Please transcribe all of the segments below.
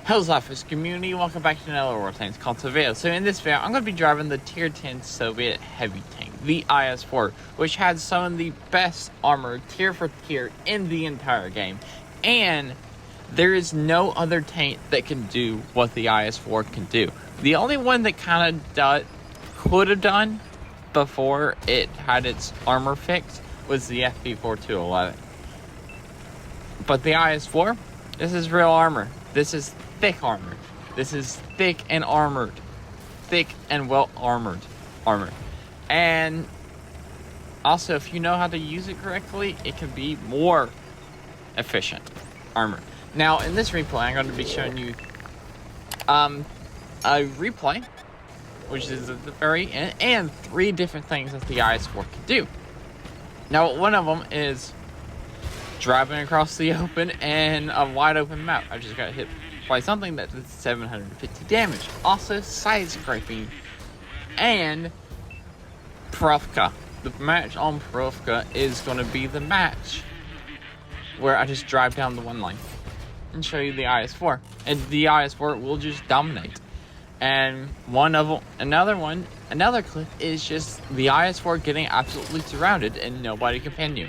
Hello Slapafish community, welcome back to another War Tanks console video. So in this video, I'm going to be driving the tier 10 Soviet heavy tank, the IS-4, which has some of the best armor tier for tier in the entire game. And there is no other tank that can do what the IS-4 can do. The only one that kind of could have done before it had its armor fixed was the FP4-211. But the IS-4, this is real armor. This is thick armor. This is thick and armored. Thick and well armored armor. And also, if you know how to use it correctly, it can be more efficient armor. Now, in this replay, I'm going to be showing you a replay, which is at the very end, and 3 different things that the IS-4 can do. Now, one of them is driving across the open and a wide open map. I just got hit by something that did 750 damage. Also, side scraping and Perovka. The match on Perovka is going to be the match where I just drive down the one line and show you the IS-4, and the IS-4 will just dominate. And another clip is just the IS-4 getting absolutely surrounded and nobody can pin you,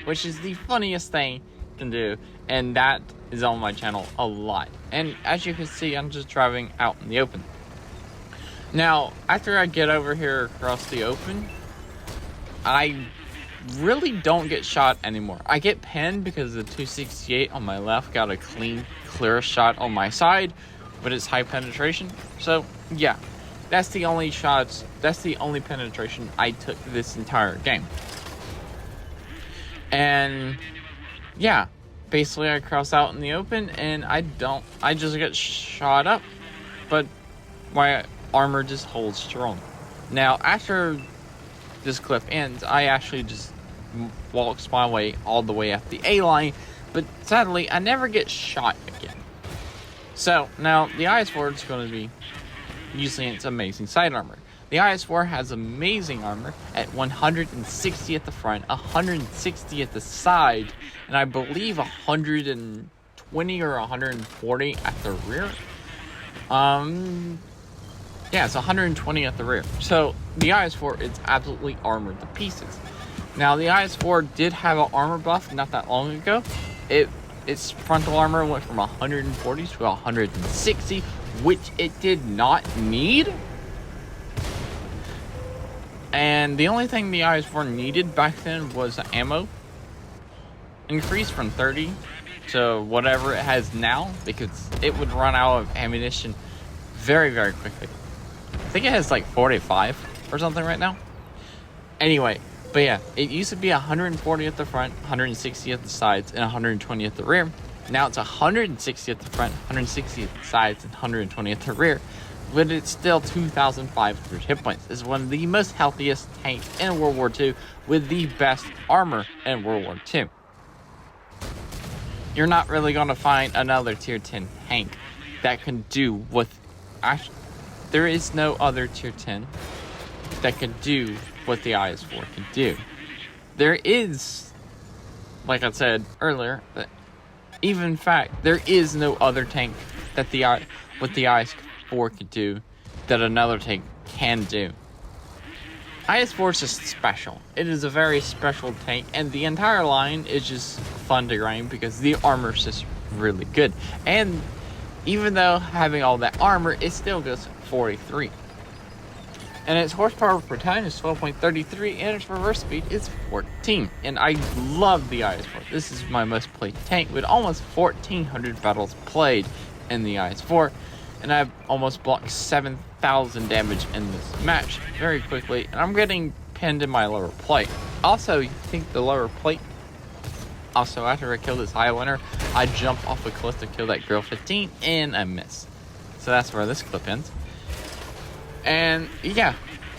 which is the funniest thing you can do, and that is on my channel a lot. And as you can see, I'm just driving out in the open. Now, after I get over here across the open, I really don't get shot anymore. I get pinned because the 268 on my left got a clear shot on my side, but it's high penetration. So yeah, that's the only penetration I took this entire game. And yeah, basically I cross out in the open and I just get shot up, but my armor just holds strong. Now, after this clip ends, I actually just walks my way all the way up the A line, but sadly I never get shot again. So now the IS-4 is going to be using its amazing side armor. The IS-4 has amazing armor at 160 at the front, 160 at the side, and I believe 120 or 140 at the rear. Yeah, it's 120 at the rear. So the IS-4 is absolutely armored to pieces. Now, the IS-4 did have an armor buff not that long ago. Its frontal armor went from 140 to 160, which it did not need. And the only thing the IS-4 needed back then was the ammo increase from 30 to whatever it has now, because it would run out of ammunition very, very quickly. I think it has like 45 or something right now. Anyway, but yeah, it used to be 140 at the front, 160 at the sides, and 120 at the rear. Now it's 160 at the front, 160 at the sides, and 120 at the rear. But it's still 2,500 hit points. It's one of the most healthiest tanks in World War II with the best armor in World War II. You're not really going to find another tier 10 tank that can do what... Actually, there is no other tier 10 that can do what the IS-4 can do. There is, like I said earlier, that even in fact, there is no other tank that what the IS-4 can do that another tank can do. IS-4 is just special. It is a very special tank, and the entire line is just fun to grind because the armor is just really good. And even though having all that armor, it still goes 43. And its horsepower per ton is 12.33, and its reverse speed is 14. And I love the IS-4. This is my most played tank with almost 1,400 battles played in the IS-4. And I've almost blocked 7,000 damage in this match very quickly. And I'm getting pinned in my lower plate. Also, you think the lower plate... Also, after I kill this Highlander, I jump off a cliff to kill that Girl 15, and I miss. So that's where this clip ends. And yeah,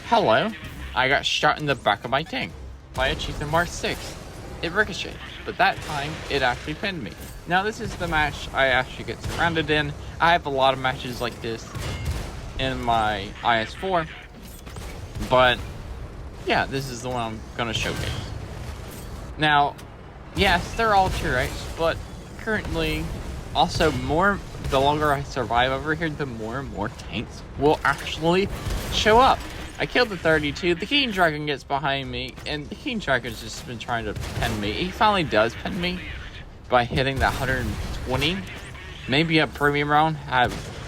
hello. I got shot in the back of my tank by a Chieftain Mark 6. It ricocheted, but that time it actually pinned me. Now this is the match I actually get surrounded in. I have a lot of matches like this in my IS-4, but yeah, this is the one I'm gonna showcase. Now, yes, they're all tier 8s, but currently also the longer I survive over here, the more and more tanks will actually show up. I killed the 32, the King Dragon gets behind me, and the King Dragon's just been trying to pin me. He finally does pin me by hitting the 120. Maybe a premium round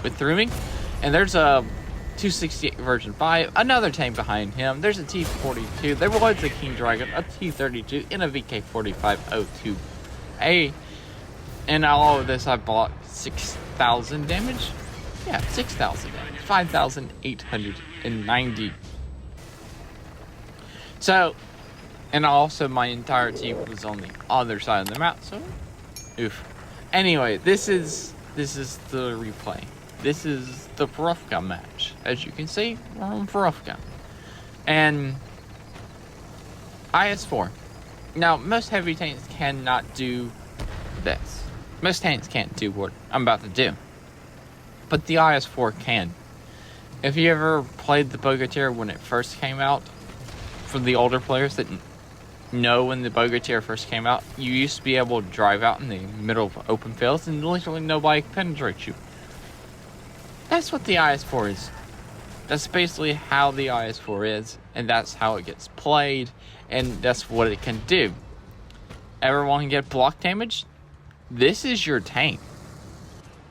went through me. And there's a 268 version 5, another tank behind him. There's a T-42. There was a King Dragon, a T-32, and a VK-45-02A. And all of this I bought 6,000 damage. Yeah, 6,000 damage. 5,890. So, and also my entire team was on the other side of the map, so oof. Anyway, this is the replay. This is the Perovka match. As you can see, we're on Perovka. And IS-4. Now, most heavy tanks cannot do this. Most tanks can't do what I'm about to do. But the IS-4 can. If you ever played the Bogatyr when it first came out, for the older players that know when the Bogatyr first came out, you used to be able to drive out in the middle of open fields and literally nobody could penetrate you. That's what the IS-4 is. That's basically how the IS-4 is, and that's how it gets played, and that's what it can do. Everyone can get block damage? This is your tank.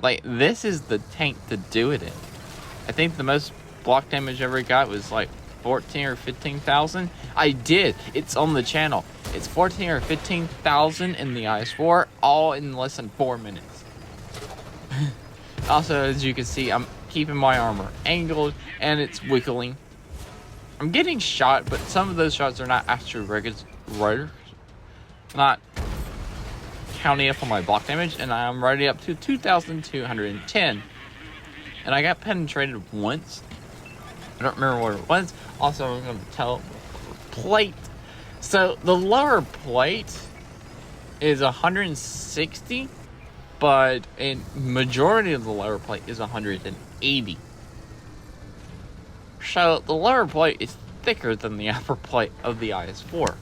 Like, this is the tank to do it in. I think the most block damage I ever got was like 14 or 15,000. I did. It's on the channel. It's 14 or 15,000 in the IS-4, all in less than 4 minutes. Also, as you can see, I'm keeping my armor angled and it's wiggling. I'm getting shot, but some of those shots are not actually regular, not counting up on my block damage, and I'm already up to 2,210. And I got penetrated once. I don't remember what it was. Also, I'm going to tell plate. So the lower plate is 160. But a majority of the lower plate is 180. So the lower plate is thicker than the upper plate of the IS-4.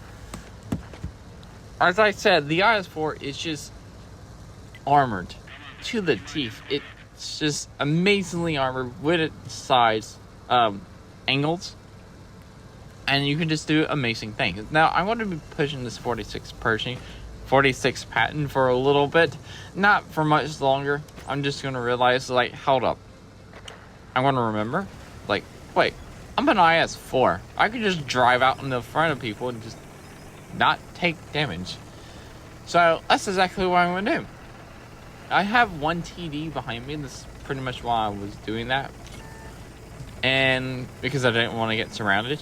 As I said, the IS-4 is just armored to the teeth. It's just amazingly armored with its size angles. And you can just do amazing things. Now, I'm going to be pushing this 46 patent for a little bit, not for much longer. I'm just gonna realize, like, hold up, I'm gonna remember, like, wait, I'm an IS-4. I could just drive out in the front of people and just not take damage. So that's exactly what I'm gonna do. I have one TD behind me, and this is pretty much why I was doing that, and because I didn't want to get surrounded.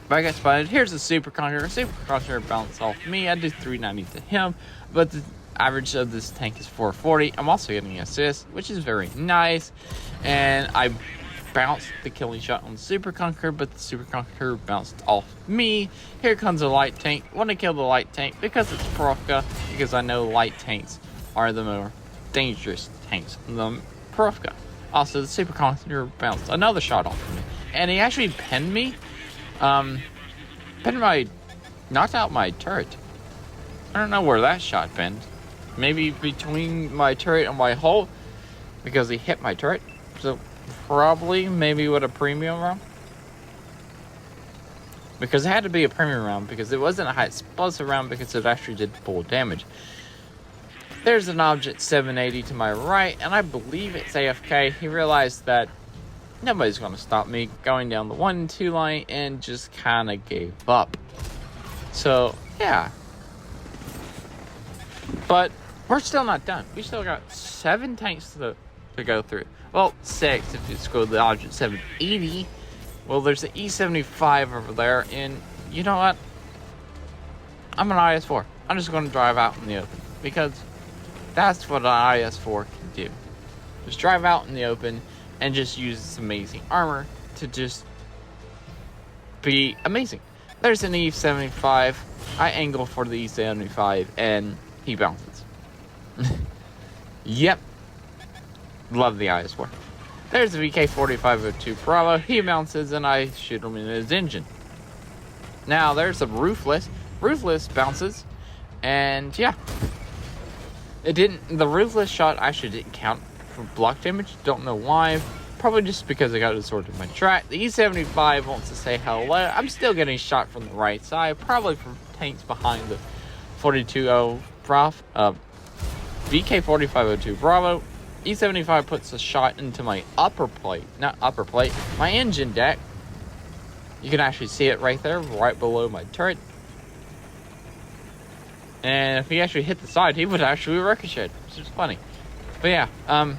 But I got spotted. Here's the Super Conqueror. Super Conqueror bounced off me. I did 390 to him, but the average of this tank is 440. I'm also getting an assist, which is very nice. And I bounced the killing shot on the Super Conqueror, but the Super Conqueror bounced off me. Here comes a light tank. Want to kill the light tank because it's Perovka, because I know light tanks are the more dangerous tanks in the Perovka. Also, the Super Conqueror bounced another shot off of me, and he actually pinned me. Knocked out my turret. I don't know where that shot been. Maybe between my turret and my hull, because he hit my turret. So probably maybe with a premium round, because it had to be a premium round, because it wasn't a high explosive round, because it actually did full damage. There's an object 780 to my right, and I believe it's AFK. He realized that nobody's going to stop me going down the 1 and 2 line, and just kind of gave up. So, yeah. But we're still not done. We still got 7 tanks to go through. Well, 6 if you go to the object 780. Well, there's the E-75 over there, and you know what? I'm an IS-4. I'm just going to drive out in the open, because that's what an IS-4 can do. Just drive out in the open and just use this amazing armor to just be amazing. There's an E-75. I angle for the E-75, and he bounces. Yep. Love the IS-4. There's the VK-45-02 Bravo. He bounces, and I shoot him in his engine. Now, there's a Ruthless. Ruthless bounces, and yeah. It didn't. The ruthless shot actually didn't count for block damage. Don't know why. Probably just because I got it sorted in my track. The E-75 wants to say hello. I'm still getting shot from the right side, probably from tanks behind the 42-0 VK-4502 Bravo. E-75 puts a shot into my my engine deck. You can actually see it right there, right below my turret. And if he actually hit the side, he would actually ricochet, which is funny. But yeah,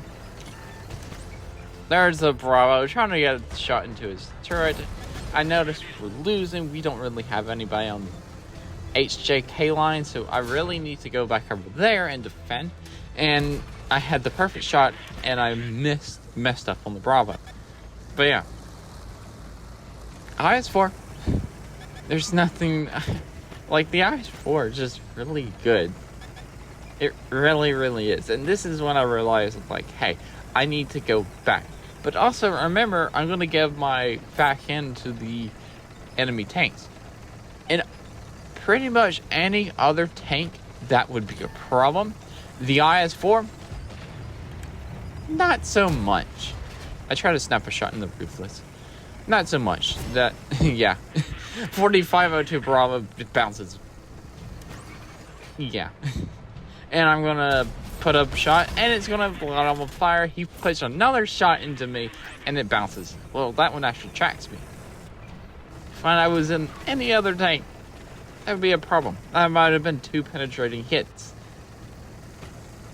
there's a Bravo trying to get a shot into his turret. I noticed we're losing. We don't really have anybody on the HJK line, so I really need to go back over there and defend. And I had the perfect shot, and I messed up on the Bravo. But yeah, IS-4. There's nothing like the IS-4 is just really good. It really, really is. And this is when I realized, like, hey, I need to go back. But also remember, I'm going to give my back end to the enemy tanks. And pretty much any other tank, that would be a problem. The IS-4, not so much. I try to snap a shot in the ruthless. Not so much. That, yeah. 4502 Bravo, it bounces. Yeah. And I'm going to put up a shot, and it's going to light on fire. He puts another shot into me, and it bounces. Well, that one actually tracks me. If I was in any other tank, that would be a problem. That might have been 2 penetrating hits.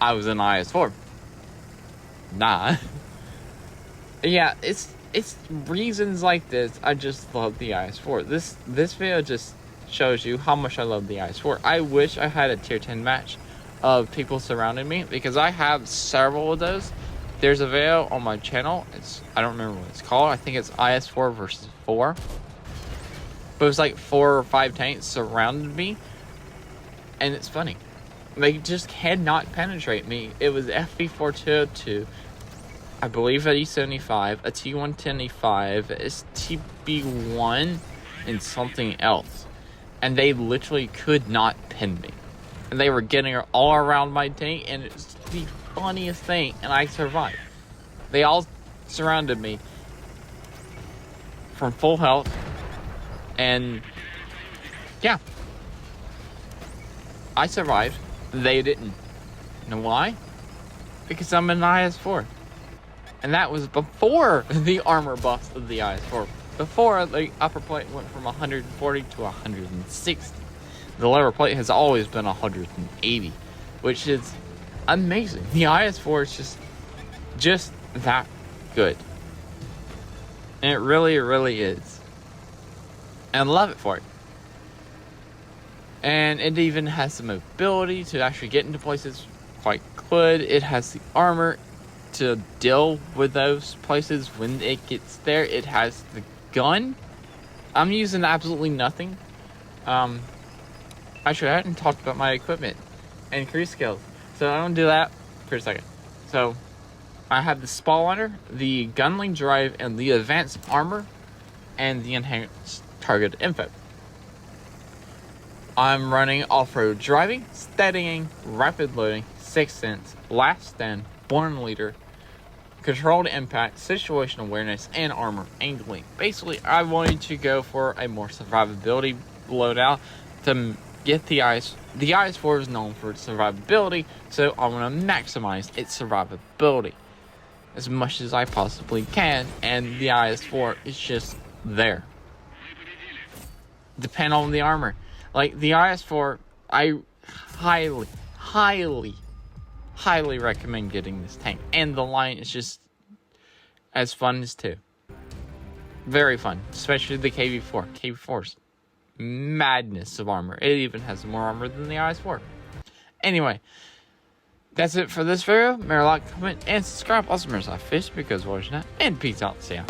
I was in IS-4. Nah. Yeah, it's reasons like this. I just love the IS-4. This video just shows you how much I love the IS-4. I wish I had a tier 10 match of people surrounding me, because I have several of those. There's a video on my channel. I don't remember what it's called. I think it's IS-4 versus 4. But it was like 4 or 5 tanks surrounded me, and it's funny. They just cannot penetrate me. It was FV-4202, I believe an E-75, a T-110E5, a TB-1, and something else. And they literally could not pin me. And they were getting all around my tank, and it's the funniest thing, and I survived. They all surrounded me from full health, and yeah, I survived. They didn't. You know why? Because I'm an IS-4. And that was before the armor buff of the IS-4. Before the upper plate went from 140 to 160. The lower plate has always been 180, which is amazing. The IS-4 is just that good. And it really, really is. And I love it for it. And it even has the mobility to actually get into places quite good. It has the armor to deal with those places when it gets there. It has the gun. I'm using absolutely nothing. Actually, I hadn't talked about my equipment and crew skills, so I'm gonna do that for a second. So, I have the Spawliner, the Gunling Drive, and the Advanced Armor, and the Enhanced Target Info. I'm running off-road driving, steadying, rapid loading, 6th sense, last stand, born leader, controlled impact, situational awareness, and armor angling. Basically, I wanted to go for a more survivability loadout to get the IS. The IS-4 is known for its survivability, so I want to maximize its survivability as much as I possibly can, and the IS-4 is just there. Depend on the armor. Like the IS-4, I highly recommend getting this tank. And the line is just as fun as 2. Very fun, especially the KV-4. KV-4's madness of armor. It even has more armor than the IS-4. Anyway, that's it for this video. Remember, like, comment, and subscribe. Also, remember, Slapafish, because watching that. And peace out. See ya.